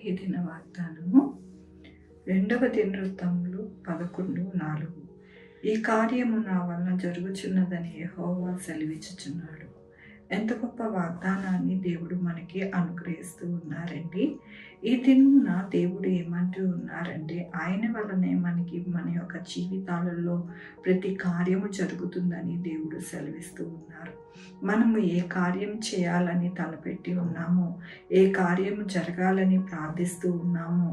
ఈ దిన వాగ్దానము 2వ దినవృత్తాంతములు 11:4. ఈ కార్యము నా వలన జరుగుచున్నదని యెహోవా సెలవిచ్చుచున్నాడు. ఎంత గొప్ప వాగ్దానాన్ని దేవుడు మనకి అనుగ్రహిస్తూ ఉన్నారండి. ఈ దినమున దేవుడు ఏమంటూ ఉన్నారంటే, ఆయన వలనే మనకి మన యొక్క జీవితాలలో ప్రతి కార్యము జరుగుతుందని దేవుడు సెలవిస్తూ ఉన్నారు. మనము ఏ కార్యం చేయాలని తలపెట్టి ఉన్నామో, ఏ కార్యము జరగాలని ప్రార్థిస్తూ ఉన్నామో,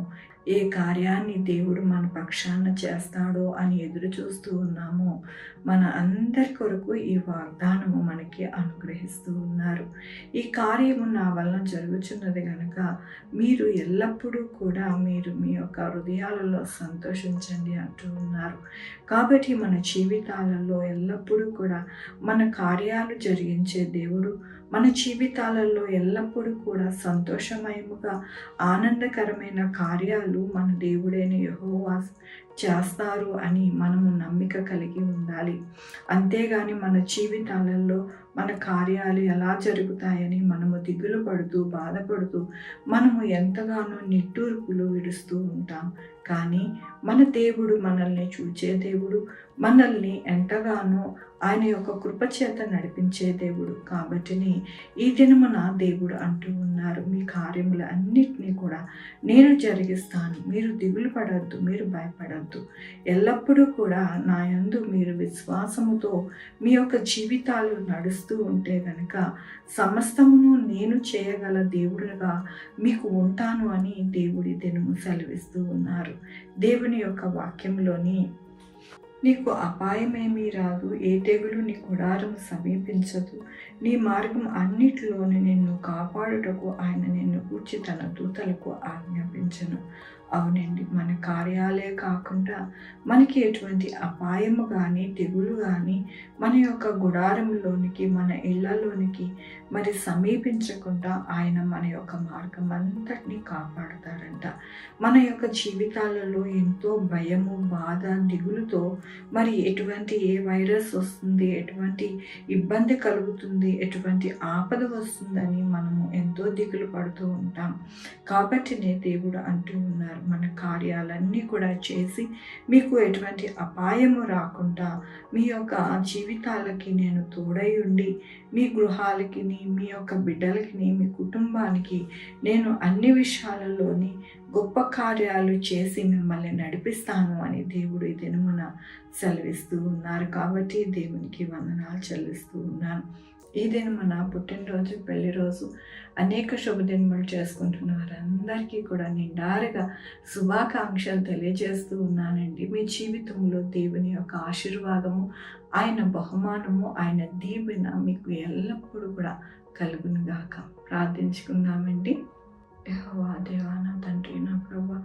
ఏ కార్యాన్ని దేవుడు మన పక్షాన చేస్తాడో అని ఎదురు చూస్తూ ఉన్నామో, మన అందరి కొరకు ఈ వాగ్దానము మనకి అనుగ్రహిస్తూ ఉన్నారు. ఈ కార్యము నా వలన జరుగుచున్నది కనుక మీరు ఎల్లప్పుడూ కూడా మీరు మీ యొక్క హృదయాలలో సంతోషించండి అంటూ ఉన్నారు. కాబట్టి మన జీవితాలలో ఎల్లప్పుడూ కూడా మన కార్యాలు జరిగించే దేవుడు మన జీవితాలలో ఎల్లప్పుడూ కూడా సంతోషమయముగా ఆనందకరమైన కార్యాలు మన దేవుడైన యెహోవా చేస్తారు అని మనము నమ్మిక కలిగి ఉండాలి. అంతేగాని మన జీవితాలలో మన కార్యాలు ఎలా జరుగుతాయని మనము దిగులు పడుతూ బాధపడుతూ మనము ఎంతగానో నిట్టూర్పులు విడుస్తూ ఉంటాం. కానీ మన దేవుడు మనల్ని చూచే దేవుడు, మనల్ని ఎంతగానో ఆయన యొక్క కృపచేత నడిపించే దేవుడు. కాబట్టిని ఈ దినమున దేవుడు అంటూ ఉన్నారు, మీ కార్యములు అన్నిటినీ కూడా నేను జరిగిస్తాను, మీరు దిగులు పడద్దు, మీరు భయపడద్దు. ఎల్లప్పుడూ కూడా నా యందు మీరు విశ్వాసముతో మీ యొక్క జీవితాలు నడుస్తూ ఉంటే గనక సమస్తమును నేను చేయగల దేవుడుగా మీకు ఉంటాను అని దేవుడి దినము సెలవిస్తూ ఉన్నారు. దేవుని యొక్క వాక్యంలోని నీకు అపాయమేమీ రాదు, ఏ తెగులు నీ గుడారం సమీపించదు, నీ మార్గం అన్నిటిలోని నిన్ను కాపాడుటకు ఆయన నిన్ను గూర్చి తన దూతలకు ఆజ్ఞాపించను. అవునండి, మన కార్యాలే కాకుండా మనకి ఎటువంటి అపాయము కానీ తెగులు కానీ మన యొక్క గుడారంలోనికి మన ఇళ్లలోనికి మరి సమీపించకుండా ఆయన మన యొక్క మార్గం అంతటినీ కాపాడుతారంట. మన యొక్క జీవితాలలో ఎంతో భయము, బాధ, దిగులుతో మరి ఎటువంటి ఏ వైరస్ వస్తుంది, ఎటువంటి ఇబ్బంది కలుగుతుంది, ఎటువంటి ఆపద వస్తుందని మనము ఎంతో దిగులు పడుతూ ఉంటాం. కాబట్టినే దేవుడు అంటూ ఉన్నారు, మన కార్యాలన్నీ కూడా చేసి మీకు ఎటువంటి అపాయము రాకుండా మీ యొక్క జీవితాలకి నేను తోడై ఉండి మీ గృహాలకి, మీ యొక్క బిడ్డలకి, మీ కుటుంబానికి నేను అన్ని విషయాలలోని గొప్ప కార్యాలు చేసి మిమ్మల్ని నడిపిస్తాను అని దేవుడు ఈ దినమున సెలవిస్తూ ఉన్నారు. కాబట్టి దేవునికి వందనాలు చెల్లిస్తూ ఉన్నాను. ఈ దినమున పుట్టినరోజు, పెళ్లి రోజు, అనేక శుభదినములు చేసుకుంటున్న వారందరికీ కూడా నిండారుగా శుభాకాంక్షలు తెలియజేస్తూ ఉన్నానండి. మీ జీవితంలో దేవుని యొక్క ఆశీర్వాదము, ఆయన బహుమానము, ఆయన దీవెన మీకు ఎల్లప్పుడూ కూడా కలుగును గాక. ప్రార్థించుకుందామండి. యెహోవా దేవా, నా తండ్రి, నా ప్రభువా,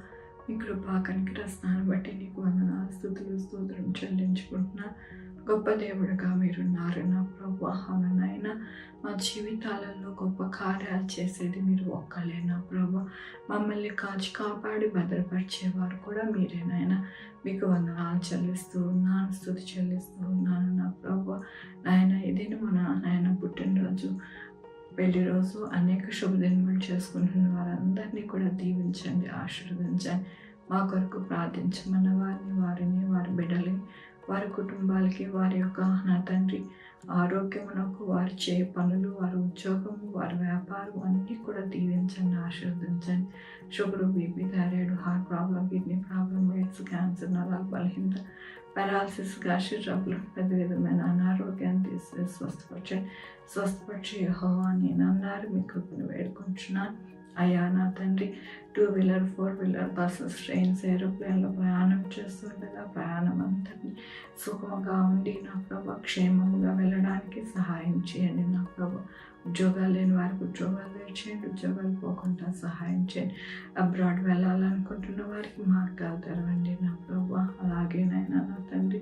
మీ కృపా కనికరస్తాను బట్టి నీకు వందనాలు, స్తుతులు, స్తోత్రం చెల్లించుకుంటున్నా. గొప్ప దేవుడుగా మీరున్నారు నా ప్రభువా. అవునైనా మా జీవితాలలో గొప్ప కార్యాలు చేసేది మీరు ఒక్కలే నా ప్రభువా. మమ్మల్ని కాచి కాపాడి భద్రపరిచేవారు కూడా మీరేనాయన. మీకు వందనాలు చెల్లిస్తూ ఉన్నాను, స్తుతి చెల్లిస్తూ ఉన్నాను నా ప్రభువా. నాయన ఇదేను మన నాయన పుట్టినరోజు, పెళ్లి రోజు, అనేక శుభదినములు చేసుకుంటున్న వారందరినీ కూడా దీవించండి, ఆశీర్వదించండి. మా కొరకు ప్రార్థించమన్న వారిని, వారి బిడ్డల్ని, వారి కుటుంబాలకి, వారి యొక్క నా తండ్రి ఆరోగ్యమునకు, వారి చే పనులు, వారి ఉద్యోగము, వారి వ్యాపారం అన్నీ కూడా దీవించండి, ఆశీర్వదించండి. Sugar, BP, thyroid, heart problem, kidney problem, AIDS, cancer, నరాల బలహీనత, పారాలసిస్, గ్యాస్ట్రిక్ ట్రబుల్, పెద్ద విధమైన అనారోగ్యాన్ని తీసేసి స్వస్థపరిచే యెహోవా నేను అన్నారు. మీ కృపను వేడుకుంటున్నాను అయ్యా నా తండ్రి. 2 వీలర్, 4 వీలర్, బస్సెస్, ట్రైన్స్, ఏరోప్లేన్లో ప్రయాణం చేస్తుండగా ప్రయాణం అంతటిని సుఖముగా ఉండి నా ప్రభు క్షేమముగా వెళ్ళడానికి సహాయం చేయండి నా ప్రభు. ఉద్యోగాలు లేని వారికి ఉద్యోగాలు చేయండి, ఉద్యోగాలు పోకుండా సహాయం చేయండి. అబ్రాడ్ వెళ్ళాలనుకుంటున్న వారికి మార్గాలు తెరవండి నా ప్రభు. అలాగేనైనా నా తండ్రి,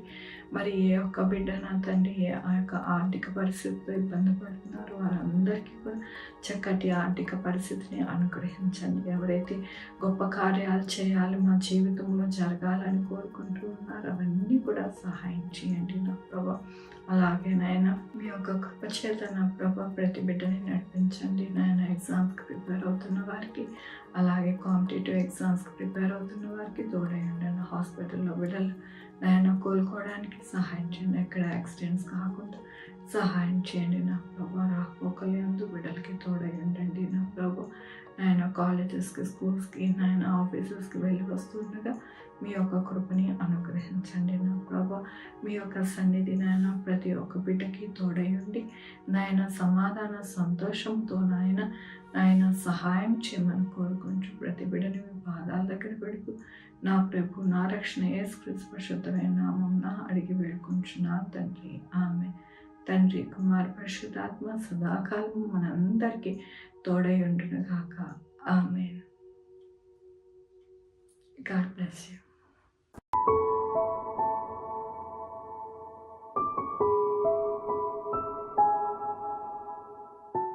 మరి ఏ ఒక్క బిడ్డ నా తండ్రి ఆ యొక్క ఆర్థిక పరిస్థితితో ఇబ్బంది పడుతున్నారు వారందరికీ కూడా చక్కటి ఆర్థిక పరిస్థితిని అనుగ్రహించండి. ఎవరైతే గొప్ప కార్యాలు చేయాలి, మా జీవితంలో జరగాలని కోరుకుంటూ ఉన్నారో వారు అవన్నీ కూడా సహాయం చేయండి నా ప్రభా. అలాగే నాయన మీ యొక్క కృప చేత నా ప్రభా ప్రతి బిడ్డని నడిపించండి నాయన. ఎగ్జామ్స్కి ప్రిపేర్ అవుతున్న వారికి, అలాగే కాంపిటేటివ్ ఎగ్జామ్స్కి ప్రిపేర్ అవుతున్న వారికి తోడయండి. హాస్పిటల్లో బిడ్డలు నాయన కోలుకోవడానికి సహాయం చేయండి. ఎక్కడ యాక్సిడెంట్స్ కాకుండా సహాయం చేయండి నా ప్రభా. రాకపోకలందు బిడ్డలకి తోడయండి నా ప్రభా. నాయన కాలేజెస్కి, స్కూల్స్కి, నాయన ఆఫీసెస్కి వెళ్ళి వస్తుండగా మీ యొక్క కృపని అనుగ్రహించండి నా ప్రభా. మీ యొక్క సన్నిధి నాయన ప్రతి ఒక్క బిడ్డకి తోడయండి నాయన. సమాధాన సంతోషంతో నాయన సహాయం చేయమని కోరుకుంటూ ప్రతి బిడ్డని మీ పాదాల దగ్గర పెడుతూ నా ప్రభు, నా రక్షణ యేసుక్రీస్తు పరిశుద్ధమైన నామమున అడిగి వేడుకుంటున్నాను తండ్రి. ఆమె తండ్రి, కుమార్, పరిశుద్ధాత్మ సదాకాలం మనందరికీ తోడై ఉండును గాక. ఆమేన్. God bless you.